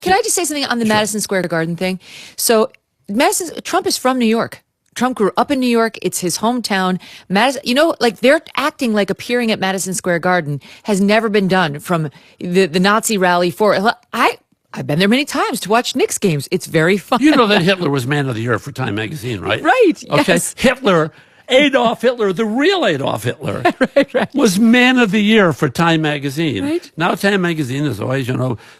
Can I just say something on the Madison Square Garden thing? So Trump is from New York. Trump grew up in New York. It's his hometown. Madison, like they're acting like appearing at Madison Square Garden has never been done from the Nazi rally for. I've been there many times to watch Knicks games. It's very fun. You know that Hitler was Man of the Year for Time magazine, right? Right. Okay. Yes. Adolf Hitler, the real Adolf Hitler, right. was Man of the Year for Time magazine. Right. Now Time magazine is always,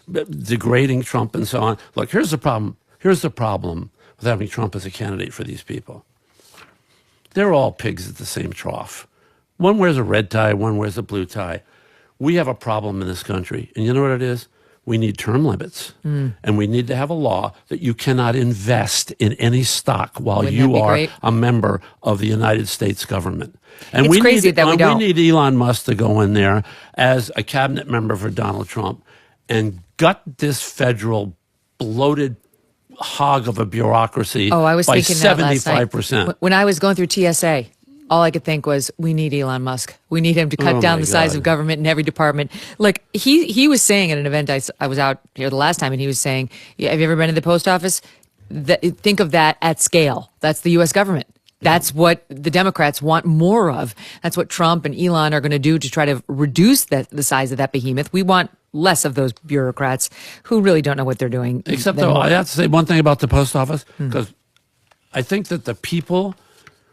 degrading Trump and so on. Look, here's the problem. Here's the problem with having Trump as a candidate for these people. They're all pigs at the same trough. One wears a red tie, one wears a blue tie. We have a problem in this country. And you know what it is? We need term limits. And we need to have a law that you cannot invest in any stock while you are a member of the United States government. And it's crazy that we don't. We need Elon Musk to go in there as a cabinet member for Donald Trump and gut this federal bloated hog of a bureaucracy I was by thinking that last night. 75%. When I was going through TSA, all I could think was, we need Elon Musk. We need him to cut down the size of government in every department. Like he was saying at an event I was out here the last time, and he was saying, have you ever been to the post office? Think of that at scale. That's the U.S. government. That's what the Democrats want more of. That's what Trump and Elon are going to do to try to reduce the size of that behemoth. We want less of those bureaucrats who really don't know what they're doing. Except, though, I have to say one thing about the post office, because I think that the people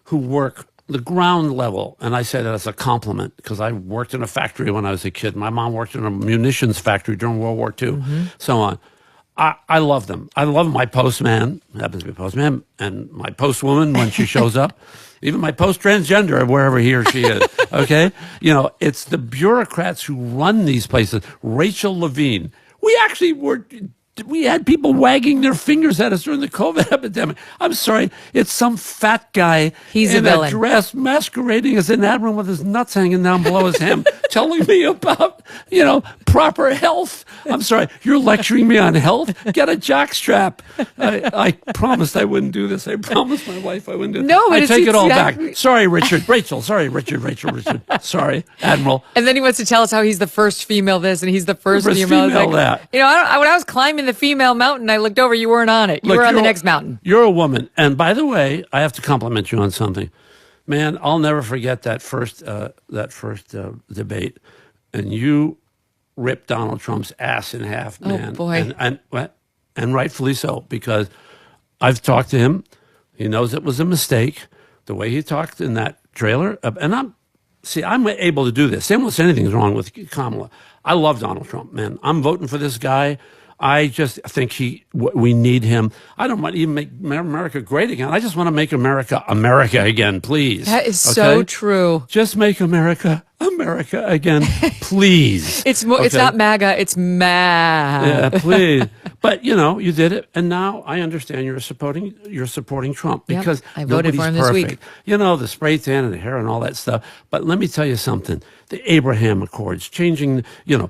who work the ground level, and I say that as a compliment because I worked in a factory when I was a kid. My mom worked in a munitions factory during World War II, so on. I love them. I love my postman, happens to be a postman, and my postwoman when she shows up, even my post-transgender, wherever he or she is, okay? It's the bureaucrats who run these places. Rachel Levine. We had people wagging their fingers at us during the COVID epidemic. I'm sorry, it's some fat guy in a dress masquerading as an admiral with his nuts hanging down below his hem, telling me about, proper health. I'm sorry, you're lecturing me on health? Get a jockstrap. I promised I wouldn't do this. I promised my wife I wouldn't do this. No, but I take it all back. Sorry, Richard. Rachel. Sorry, Richard. Sorry, Admiral. And then he wants to tell us how he's the first female this and he's the first female that. When I was climbing the female mountain, I looked over, you weren't on it. You were on the next mountain. You're a woman. And by the way, I have to compliment you on something. Man, I'll never forget that first debate. And you ripped Donald Trump's ass in half, man. Oh, boy. And rightfully so, because I've talked to him. He knows it was a mistake, the way he talked in that trailer. And I'm able to do this. Say almost anything's wrong with Kamala. I love Donald Trump, man. I'm voting for this guy. I just think we need him. I don't want to even make America great again. I just want to make America again, please. That is so true. Just make America again, please. It's not MAGA, it's MAGA. Yeah, please. But you did it, and now I understand you're supporting Trump because I voted for him perfect. this week. The spray tan and the hair and all that stuff. But let me tell you something: the Abraham Accords, changing,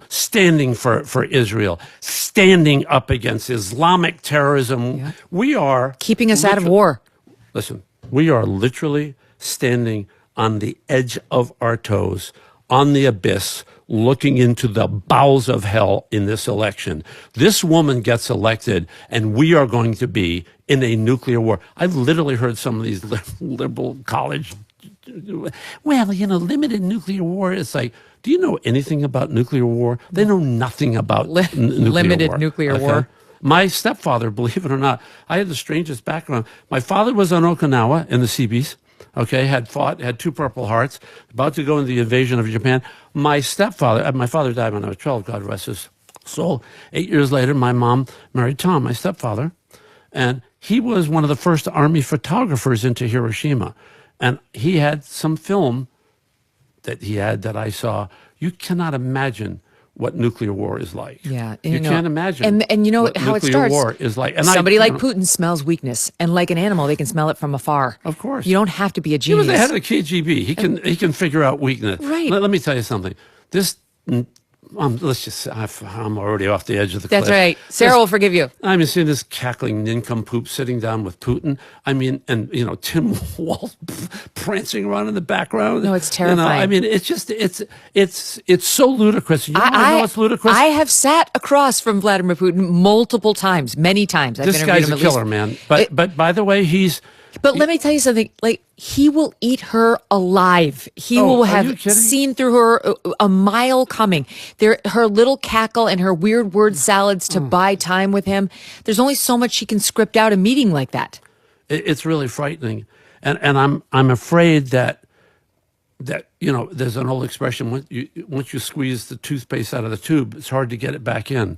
standing for Israel, standing up against Islamic terrorism. Yeah. We are keeping us out of war. Listen, we are literally standing on the edge of our toes, on the abyss, looking into the bowels of hell in this election. This woman gets elected, and we are going to be in a nuclear war. I've literally heard some of these liberal college, limited nuclear war. It's like, do you know anything about nuclear war? They know nothing about limited nuclear war. My stepfather, believe it or not, I had the strangest background. My father was on Okinawa in the Seabees. Okay, had 2 Purple Hearts, about to go into the invasion of Japan. My father died when I was 12, God rest his soul. 8 years later, my mom married Tom, my stepfather, and he was one of the first Army photographers into Hiroshima. And he had some film that I saw. You cannot imagine what nuclear war is like. Yeah, you can't imagine. And you know what how it nuclear starts. War is like. And somebody like Putin smells weakness, and like an animal, they can smell it from afar. Of course, you don't have to be a genius. He was the head of the KGB. He can figure out weakness. Right. Let me tell you something. This let's just say I'm already off the edge of the cliff. That's right. Sarah will forgive you. I mean, seeing this cackling nincompoop sitting down with Putin. I mean, and Tim Walz prancing around in the background. No, it's terrifying. I mean, it's just it's so ludicrous. You know it's ludicrous. I have sat across from Vladimir Putin multiple times, many times. I've This guy's a killer, man. But by the way, But let me tell you something. Like, he will eat her alive. He will have seen through her a mile coming. Her little cackle and her weird word salads to buy time with him. There's only so much she can script out a meeting like that. It's really frightening, and I'm afraid that there's an old expression: once you squeeze the toothpaste out of the tube, it's hard to get it back in.